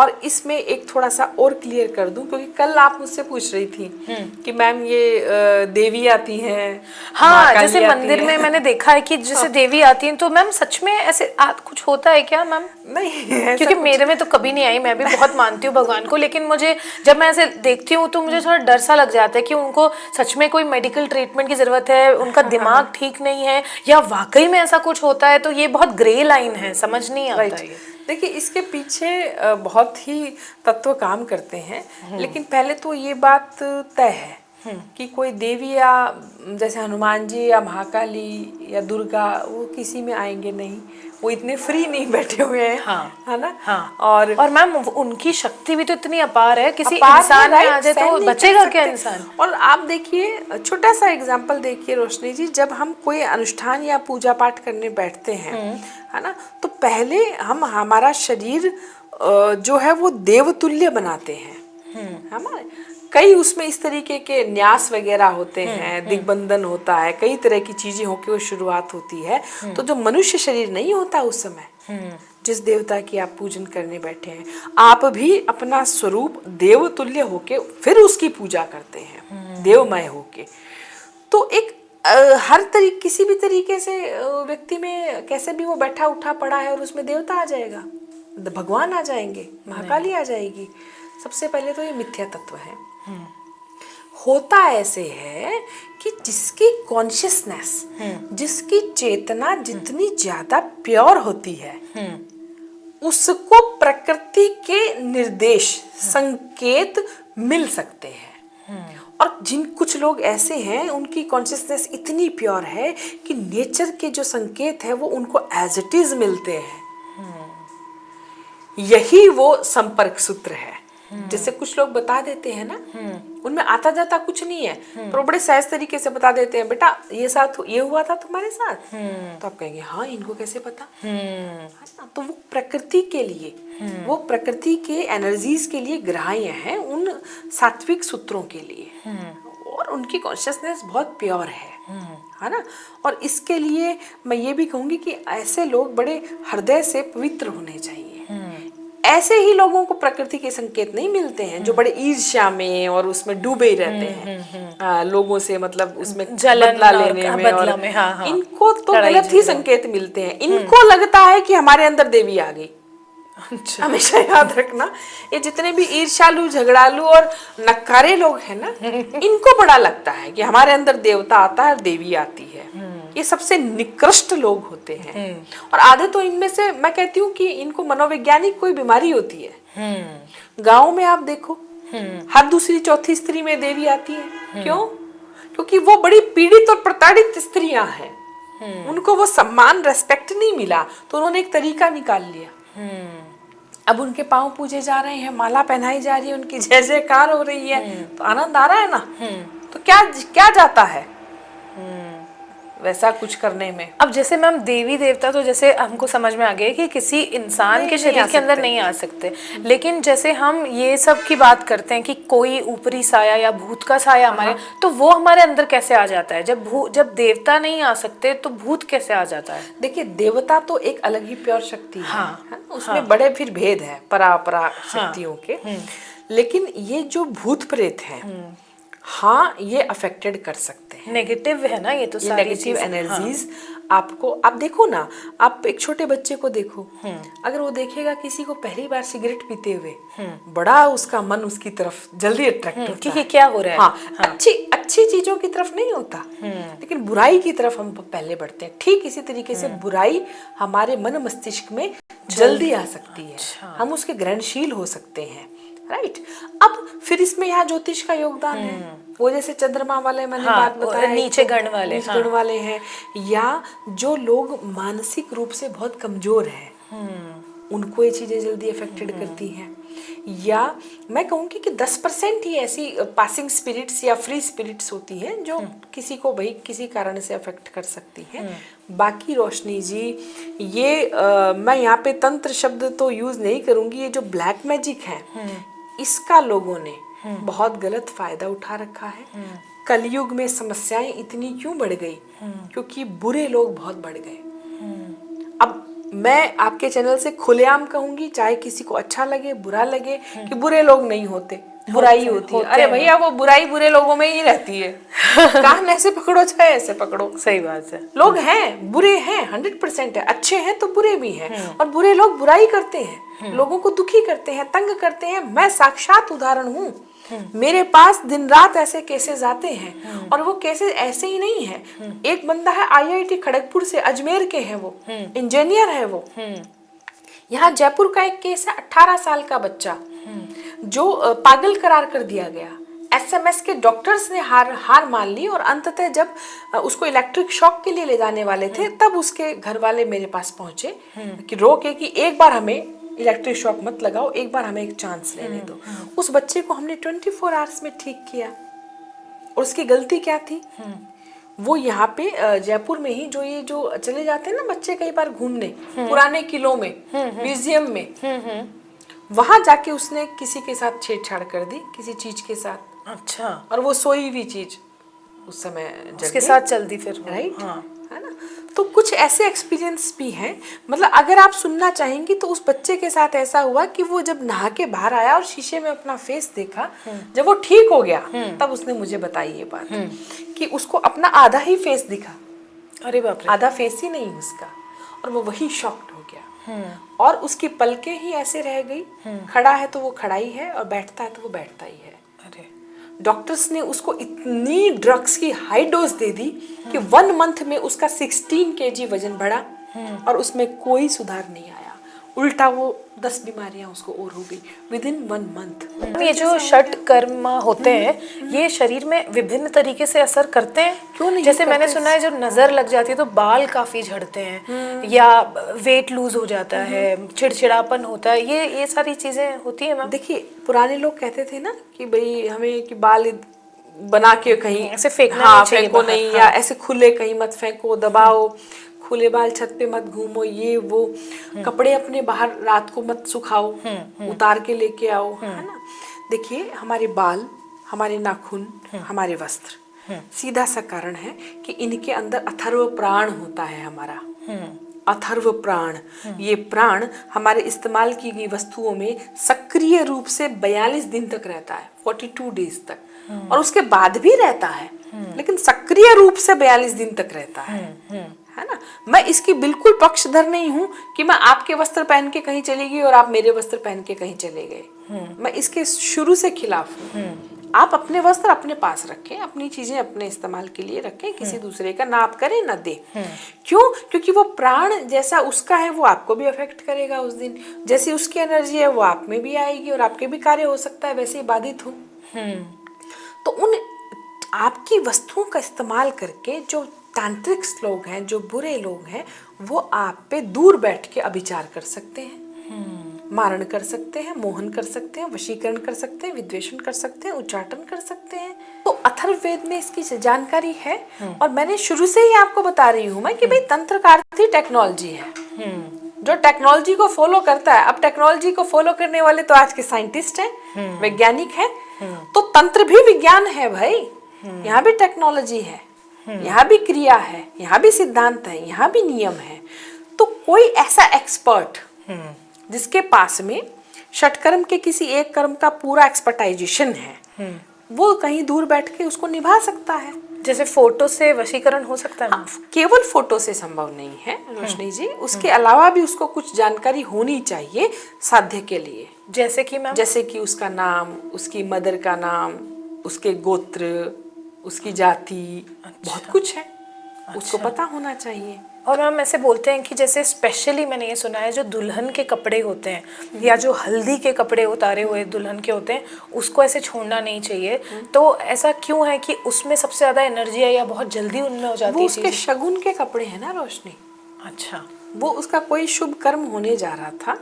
और इसमें एक थोड़ा सा और क्लियर कर दूं, क्योंकि कल आप मुझसे पूछ रही थी कि मैम ये देवी आती हैं, हाँ, जैसे मंदिर में मैंने देखा है कि जैसे देवी आती हैं, तो मैम सच में ऐसे कुछ होता है क्या मैम? नहीं, क्योंकि मेरे में तो कभी नहीं आई, मैं भी बहुत मानती हूँ भगवान को, लेकिन मुझे जब मैं ऐसे देखती हूँ तो मुझे थोड़ा डर सा लग जाता है कि उनको सच में कोई मेडिकल ट्रीटमेंट की जरूरत है, उनका दिमाग ठीक नहीं है, या वाकई में ऐसा कुछ होता है। तो ये बहुत ग्रे लाइन है, समझ नहीं आता है। देखिए, इसके पीछे बहुत ही तत्व काम करते हैं, लेकिन पहले तो ये बात तय है कि कोई देवी या जैसे हनुमान जी या महाकाली या दुर्गा, वो किसी में आएंगे नहीं, वो इतने फ्री नहीं बैठे हुए हैं। हाँ, है ना? हाँ। और मैम उनकी शक्ति भी तो इतनी अपार है, किसी इंसान में आ जाए तो बचेगा क्या इंसान? और आप देखिए, छोटा सा एग्जांपल देखिए रोशनी जी, जब हम कोई अनुष्ठान या पूजा पाठ करने बैठते हैं, है ना, तो पहले हम हमारा शरीर जो है वो देवतुल्य बनाते हैं। हमारे कई उसमें इस तरीके के न्यास वगैरह होते हैं, दिग्बंधन होता है, कई तरह की चीजें होकर वो शुरुआत होती है। तो जो मनुष्य शरीर नहीं होता उस समय, जिस देवता की आप पूजन करने बैठे हैं, आप भी अपना स्वरूप देवतुल्य होके फिर उसकी पूजा करते हैं, देवमय होके। तो एक हर तरीके, किसी भी तरीके से व्यक्ति में कैसे भी वो बैठा उठा पड़ा है और उसमें देवता आ जाएगा, भगवान आ जाएंगे, महाकाली आ जाएगी। सबसे पहले तो ये मिथ्या तत्व है। होता ऐसे है कि जिसकी कॉन्शियसनेस, जिसकी चेतना जितनी ज्यादा प्योर होती है, उसको प्रकृति के निर्देश, संकेत मिल सकते हैं। और जिन कुछ लोग ऐसे हैं, उनकी कॉन्शियसनेस इतनी प्योर है कि नेचर के जो संकेत है वो उनको एज इट इज मिलते हैं। यही वो संपर्क सूत्र है। जैसे कुछ लोग बता देते हैं ना, उनमें आता जाता कुछ नहीं है, पर वो बड़े सहज तरीके से बता देते हैं, बेटा ये हुआ था तुम्हारे साथ। तो आप कहेंगे हाँ, इनको कैसे पता? तो वो प्रकृति के लिए, वो प्रकृति के एनर्जीज के लिए ग्राह्य हैं, उन सात्विक सूत्रों के लिए, और उनकी कॉन्शियसनेस बहुत प्योर है ना। और इसके लिए मैं ये भी कहूंगी कि ऐसे लोग बड़े हृदय से पवित्र होने चाहिए। ऐसे ही लोगों को प्रकृति के संकेत नहीं मिलते हैं जो बड़े ईर्ष्या में और उसमें डूबे ही रहते हैं, लोगों से मतलब उसमें बदला लेने में, और हाँ। इनको तो गलत ही संकेत मिलते हैं। इनको लगता है कि हमारे अंदर देवी आ गई। अच्छा। हमेशा याद रखना, ये जितने भी ईर्ष्यालु, झगड़ालू और नकारे लोग हैं ना, इनको बड़ा लगता है कि हमारे अंदर देवता आता है और देवी आती है। ये सबसे निकृष्ट लोग होते हैं। और आधे तो इनमें से मैं कहती हूँ कि इनको मनोवैज्ञानिक कोई बीमारी होती है। गाँव में आप देखो, हर दूसरी चौथी स्त्री में देवी आती है। क्यों? क्योंकि वो बड़ी पीड़ित और प्रताड़ित स्त्रियां हैं, उनको वो सम्मान, रेस्पेक्ट नहीं मिला, तो उन्होंने एक तरीका निकाल लिया। अब उनके पांव पूजे जा रहे हैं, माला पहनाई जा रही है, उनकी जय जयकार हो रही है, तो आनंद आ रहा है ना। तो क्या क्या जाता है वैसा कुछ करने में। अब जैसे मैम देवी देवता तो जैसे हमको समझ में आ गया कि किसी इंसान के शरीर के अंदर नहीं आ सकते, लेकिन जैसे हम ये सब की बात करते हैं कि कोई ऊपरी साया या भूत का साया हमारे, तो वो हमारे अंदर कैसे आ जाता है? जब देवता नहीं आ सकते तो भूत कैसे आ जाता है? देखिए, देवता तो एक अलग ही प्योर शक्ति है, उसमें बड़े फिर भेद है परापरा शक्तियों के। लेकिन ये जो भूत प्रेत है, हाँ, ये अफेक्टेड कर सकते हैं। नेगेटिव है ना ये तो, ये नेगेटिव एनर्जीज आपको, आप देखो ना, आप एक छोटे बच्चे को देखो, अगर वो देखेगा किसी को पहली बार सिगरेट पीते हुए, बड़ा उसका मन उसकी तरफ जल्दी अट्रैक्ट होता है कि क्या हो रहा है। हाँ। अच्छी चीजों की तरफ नहीं होता, लेकिन बुराई की तरफ हम पहले बढ़ते हैं। ठीक इसी तरीके से बुराई हमारे मन मस्तिष्क में जल्दी आ सकती है। हम उसके ग्रहणशील हो सकते हैं, राइट। अब फिर इसमें यहाँ ज्योतिष का योगदान है। वो जैसे चंद्रमा वाले मैंने बात बताया, नीचे गण वाले, नीचे गण वाले हैं, या जो लोग मानसिक रूप से बहुत कमजोर हैं, उनको ये चीजें जल्दी अफेक्टेड करती हैं। या मैं कहूँगी कि 10% ही ऐसी पासिंग स्पिरिट्स या फ्री स्पिरिट्स होती हैं जो किसी को भाई किसी कारण से अफेक्ट कर सकती हैं। बाकी रोशनी जी, ये मैं यहाँ पे तंत्र शब्द तो यूज नहीं करूंगी, ये जो ब्लैक मैजिक है, इसका लोगों ने बहुत गलत फायदा उठा रखा है। कलयुग में समस्याएं इतनी क्यों बढ़ गई? क्योंकि बुरे लोग बहुत बढ़ गए। अब मैं आपके चैनल से खुलेआम कहूंगी, चाहे किसी को अच्छा लगे बुरा लगे, कि बुरे लोग नहीं होते, बुराई होती है। अरे भैया वो बुराई बुरे लोगों में ही रहती है। कान ऐसे पकड़ो चाहे ऐसे पकड़ो, सही बात है। लोग हैं, बुरे हैं, 100% है, अच्छे हैं तो बुरे भी हैं। और बुरे लोग बुराई करते हैं, लोगों को दुखी करते हैं, तंग करते हैं। मैं साक्षात उदाहरण हूँ। मेरे पास दिन रात ऐसे केसेस आते हैं, और वो केसेस ऐसे ही नहीं है। एक बंदा है IIT खड़गपुर से, अजमेर के हैं वो, इंजीनियर है वो। यहाँ जयपुर का एक केस है, 18 साल का बच्चा जो पागल करार कर दिया गया। SMS के डॉक्टर्स ने हार मान ली, और अंततः जब उसको इलेक्ट्रिक शॉक के लिए ले जाने वाले थे, तब उसके घर वाले मेरे पास पहुंचे कि रोके कि एक बार हमें इलेक्ट्रिक शॉक मत लगाओ, एक बार हमें एक चांस लेने दो। उस बच्चे को हमने 24 आवर्स में ठीक किया। और उसकी गलती क्या थी? वो यहाँ पे जयपुर में ही जो चले जाते हैं ना बच्चे कई बार घूमने पुराने किलों में, म्यूजियम में, वहां जाके उसने किसी के साथ छेड़छाड़ कर दी, किसी चीज के साथ। अच्छा। और वो सोई हुई चीज उस समय उसके साथ चल दी फिर, राइट? है ना? तो कुछ ऐसे एक्सपीरियंस भी हैं। मतलब अगर आप सुनना चाहेंगी तो उस बच्चे के साथ ऐसा हुआ कि वो जब नहा के बाहर आया और शीशे में अपना फेस देखा, जब वो ठीक हो गया, तब उसने मुझे बताई ये बात कि उसको अपना आधा ही फेस दिखा। अरे बाप रे। आधा फेस ही नहीं उसका, और वो वही शॉक्ड हो गया। और उसकी पलकें ही ऐसे रह गई। खड़ा है तो वो खड़ा ही है, और बैठता है तो वो बैठता ही है। अरे। डॉक्टर्स ने उसको इतनी ड्रग्स की हाई डोज दे दी कि 1 मंथ में उसका 16 kg वजन बढ़ा, और उसमें कोई सुधार नहीं आया। उल्टा वो 10 बीमारियां उसको और हो गई विदिन 1 मंथ। ये जो षट कर्म होते हैं, ये शरीर में विभिन्न तरीके से असर करते हैं। क्यों नहीं? जैसे मैंने सुना है, जो नजर लग जाती है तो बाल काफी झड़ते हैं, या वेट लूज हो जाता है, चिड़चिड़ापन होता है, ये सारी चीजें होती है मैम। देखिए, पुराने लोग कहते थे ना कि भाई हमें कि बाल बना के कहीं ऐसे फेंकना हाँ, नहीं चाहिए फेंको बाहर, नहीं, या ऐसे खुले कहीं मत फेंको, दबाओ, खुले बाल छत पे मत घूमो, ये वो कपड़े अपने बाहर रात को मत सुखाओ, उतार के लेके आओ, है ना? देखिए, हमारे बाल, हमारे नाखून, हमारे वस्त्र, सीधा सा कारण है कि इनके अंदर अथर्व प्राण होता है हमारा। अथर्व प्राण, ये प्राण हमारे इस्तेमाल की गई वस्तुओं में सक्रिय रूप से 42 दिन तक रहता है, 42 डेज तक, और उसके बाद भी रहता है, लेकिन सक्रिय रूप से 42 दिन तक रहता है ना? मैं इसकी बिल्कुल पक्षधर नहीं हूँ कि मैं आपके वस्त्र पहन के कहीं चली गई और आप मेरे वस्त्र पहन के कहीं चले गए। मैं इसके शुरू से खिलाफ हूँ। आप अपने वस्त्र अपने पास रखें, अपनी चीजें अपने इस्तेमाल के लिए रखें, किसी दूसरे का ना आप करें ना दे। क्यों? क्योंकि वो प्राण जैसा उसका है वो आपको भी अफेक्ट करेगा उस दिन। जैसी उसकी एनर्जी है वो आप में भी आएगी, और आपके भी कार्य हो सकता है वैसे ही बाधित हो। तो उन आपकी वस्तुओं का इस्तेमाल करके जो तांत्रिक लोग हैं, जो बुरे लोग हैं, वो आप पे दूर बैठ के अभिचार कर सकते हैं, मारण कर सकते हैं, मोहन कर सकते हैं, वशीकरण कर सकते हैं, विद्वेषण कर सकते हैं, उच्चाटन कर सकते हैं। तो अथर्ववेद में इसकी जानकारी है, और मैंने शुरू से ही आपको बता रही हूँ मैं कि भाई तंत्र का अर्थ ही टेक्नोलॉजी है। जो टेक्नोलॉजी को फॉलो करता है, अब टेक्नोलॉजी को फॉलो करने वाले तो आज के साइंटिस्ट हैं, वैज्ञानिक हैं, तो तंत्र भी विज्ञान है भाई। यहाँ भी टेक्नोलॉजी है, यहाँ भी क्रिया है, यहाँ भी सिद्धांत है, यहाँ भी नियम है। तो कोई ऐसा एक्सपर्ट जिसके पास में षटकर्म के किसी एक कर्म का पूरा एक्सपर्टाइजेशन है, वो कहीं दूर बैठ के उसको निभा सकता है। जैसे फोटो से वशीकरण हो सकता है? केवल फोटो से संभव नहीं है रोशनी जी, उसके अलावा भी उसको कुछ जानकारी होनी चाहिए साध्य के लिए। जैसे कि मैम? जैसे कि उसका नाम, उसकी मदर का नाम, उसके गोत्र, उसकी जाति, बहुत कुछ है। उसको पता होना चाहिए। और मैम ऐसे बोलते हैं कि जैसे स्पेशली मैंने ये सुना है, जो दुल्हन के कपड़े होते हैं या जो हल्दी के कपड़े उतारे हुए दुल्हन के होते हैं, उसको ऐसे छोड़ना नहीं चाहिए। तो ऐसा क्यों है कि उसमें सबसे ज्यादा एनर्जी है, या बहुत जल्दी उनमें हो जाती है? वो उसके शगुन के कपड़े हैं ना रोशनी। अच्छा। वो उसका कोई शुभ कर्म होने जा रहा था,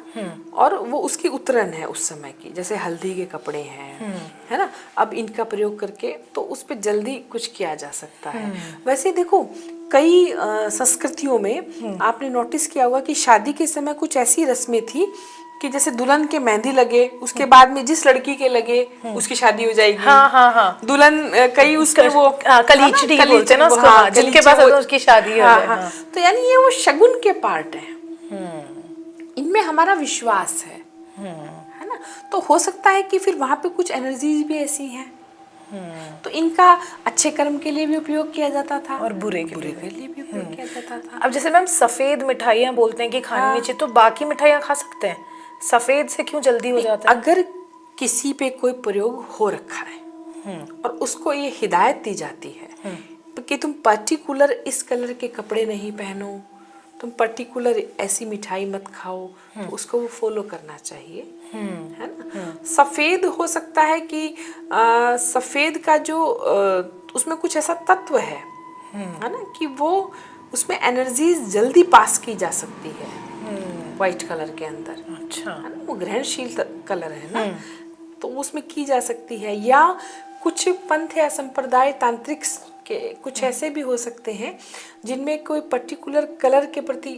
और वो उसकी उतरन है उस समय की। जैसे हल्दी के कपड़े हैं, है ना, अब इनका प्रयोग करके तो उस पर जल्दी कुछ किया जा सकता है। वैसे देखो, कई संस्कृतियों में आपने नोटिस किया होगा कि शादी के समय कुछ ऐसी रस्में थी कि जैसे दुल्हन के मेहंदी लगे, उसके बाद में जिस लड़की के लगे उसकी शादी हो जाएगी। हाँ। दुल्हन कई उसमें वो कलीचड़ी बोलते हैं ना उसको, जिनके पास उसकी शादी हो जाए। तो यानी ये वो शगुन के पार्ट है। इनमें हमारा विश्वास है ना। तो हो सकता है कि फिर वहां पे कुछ एनर्जीज भी ऐसी हैं, तो इनका अच्छे कर्म के लिए भी उपयोग किया जाता था और बुरे के बुरे के लिए भी उपयोग किया जाता था। अब जैसे मैम सफेद मिठाइयाँ बोलते हैं कि खानी नहीं चाहिए, तो बाकी मिठाइयाँ खा सकते हैं, सफेद से क्यों जल्दी हो जाता है? अगर किसी पे कोई प्रयोग हो रखा है और उसको ये हिदायत दी जाती है कि तुम पर्टिकुलर इस कलर के कपड़े नहीं पहनो, तुम पर्टिकुलर ऐसी मिठाई मत खाओ, तो उसको वो फॉलो करना चाहिए, है ना। सफेद हो सकता है कि सफेद का जो उसमें कुछ ऐसा तत्व है ना, कि वो उसमें एनर्जीज जल्दी पास की जा सकती है व्हाइट कलर के अंदर। अच्छा, है ना, वो ग्रहणशील कलर है ना, तो उसमें की जा सकती है। या कुछ पंथ या संप्रदाय तांत्रिक के कुछ ऐसे भी हो सकते हैं जिनमें कोई पर्टिकुलर कलर के प्रति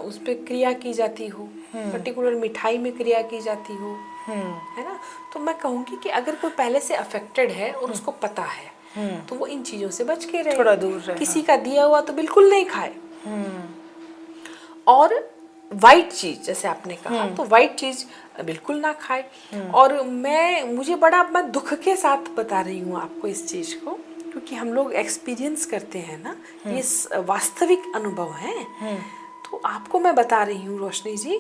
उस पर क्रिया की जाती हो, पर्टिकुलर मिठाई में क्रिया की जाती हो, है ना। तो मैं कहूँगी कि अगर कोई पहले से अफेक्टेड है और उसको पता है तो वो इन चीजों से बच के रहे, थोड़ा दूर रहे। किसी का दिया हुआ तो बिल्कुल नहीं खाए। और वाइट चीज जैसे आपने कहा, तो वाइट चीज बिल्कुल ना खाए। और मुझे बड़ा मैं दुख के साथ बता रही हूँ आपको इस चीज को, क्योंकि हम लोग एक्सपीरियंस करते हैं ना, ये वास्तविक अनुभव है। तो आपको मैं बता रही हूँ रोशनी जी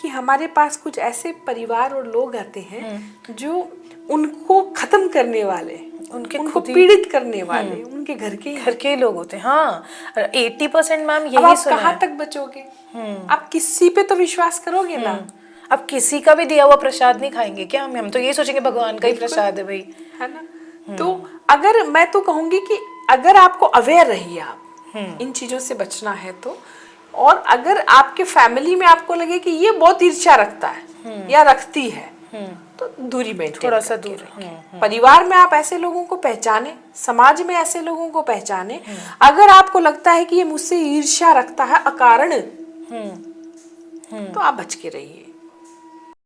कि हमारे पास कुछ ऐसे परिवार और लोग आते हैं जो उनको खत्म करने वाले, उनको पीड़ित करने वाले उनके घर के ही लोग होते हैं। हाँ, 80% मैम अब यही आप सुना कहाँ है। तक बचोगे? आप किसी पे तो विश्वास करोगे ना। अब किसी का भी दिया हुआ प्रसाद नहीं खाएंगे क्या? हम तो यही सोचेंगे भगवान का ही प्रसाद है भाई, है ना। तो अगर मैं तो कहूंगी कि अगर आपको अवेयर रहिए आप इन चीजों से बचना है तो, और अगर आपके फैमिली में आपको लगे कि ये बहुत ईर्ष्या रखता है या रखती है, तो दूरी मेंटेन थोड़ा सा करके दूर। रखें। परिवार में आप ऐसे लोगों को पहचाने, समाज में ऐसे लोगों को पहचाने। अगर आपको लगता है कि ये मुझसे ईर्ष्या रखता है अकारण, तो आप बच के रहिए।